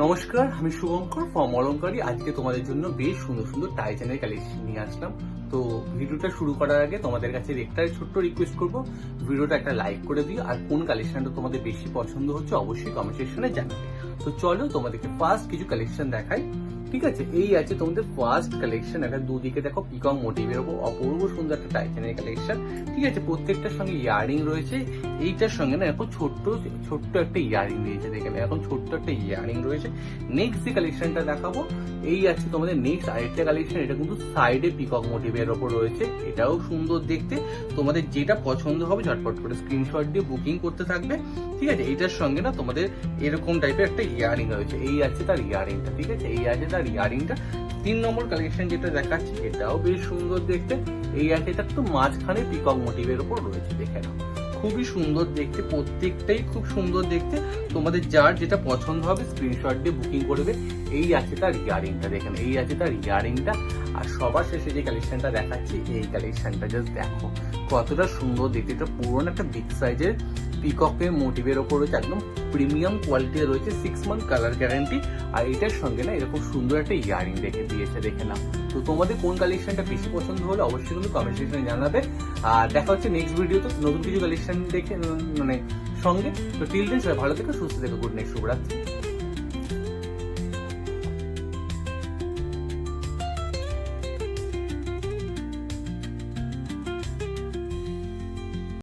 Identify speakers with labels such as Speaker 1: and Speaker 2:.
Speaker 1: নমস্কার, আমি শুভঙ্কর ফ্রম অলংকারী। আজকে তোমাদের জন্য বেশ সুন্দর সুন্দর টাইটানের কালেকশন নিয়ে আসলাম। তো ভিডিওটা শুরু করার আগে তোমাদের কাছে একটা ছোট্ট রিকোয়েস্ট করবো, ভিডিওটা একটা লাইক করে দিও, আর কোন কালেকশনটা তোমাদের বেশি পছন্দ হচ্ছে অবশ্যই কমেন্ট সেকশনে জানাবে। তো চলো তোমাদেরকে ফার্স্ট কিছু কালেকশন দেখাই। ঠিক আছে, এই আছে তোমাদের ফার্স্ট কালেকশন। একটা দুদিকে দেখো পিকক মোটিভের উপর অপূর্ব সুন্দর একটা টাইটানের কালেকশন। ঠিক আছে, প্রত্যেকটার সঙ্গে ইয়ারিং রয়েছে। এইটার সঙ্গে না এখন ছোট্ট ছোট্ট একটা ইয়ারিং রয়েছে, দেখেন এখন ছোট্ট একটা ইয়ারিং রয়েছে। নেক্সট যে কালেকশনটা দেখাবো, এই আছে তোমাদের নেক্সট আরেকটা কালেকশন। এটা কিন্তু সাইডে পিকক মোটিভের ওপর রয়েছে, এটাও সুন্দর দেখতে। তোমাদের যেটা পছন্দ হবে ঝটপট করে স্ক্রিনশট দিয়ে বুকিং করতে থাকবে। ঠিক আছে, এইটার সঙ্গে না তোমাদের এরকম টাইপের একটা ইয়ারিং রয়েছে। এই আছে তার ইয়ারিংটা। ঠিক আছে, এই আছে তার ইয়ারিংটা। 3 নম্বর কালেকশন যেটা দেখাচ্ছি, এটাও বেশ সুন্দর দেখতে। এই আছে এটা তো মাঝখানে পিকক মোটিভের ওপর রয়েছে, দেখে নাও খুবই সুন্দর দেখতে, প্রত্যেকটাই খুব সুন্দর দেখতে। তোমাদের যার যেটা পছন্দ হবে স্ক্রিনশট দিয়ে বুকিং করবে। এই আছে তার ইয়ারিংটা, দেখেন এই আছে তার ইয়ারিংটা। আর সবার শেষে যে কালেকশনটা দেখাচ্ছি, এই কালেকশনটা জাস্ট দেখো কতটা সুন্দর দেখতে। এটা পুরোনো একটা বিগ সাইজের পিককের মোটিভের ওপর রয়েছে, একদম প্রিমিয়াম কোয়ালিটির রয়েছে, 6 মান্থ কালার গ্যারান্টি। আর এটার সঙ্গে না এরকম সুন্দর একটা ইয়ারিং দিয়েছে, দেখে নাও। তো তোমাদের কোন কালেকশনটা বেশি পছন্দ হলে অবশ্যই কিন্তু কমেন্ট সেকশনে জানাবে। আর দেখা হচ্ছে নেক্সট ভিডিওতে নতুন কিছু কালেকশন দেখে সঙ্গে। তো টিল দেন সবাই ভালো থেকো, সুস্থ থেকো, গুড নাইট, শুভরাত্রি।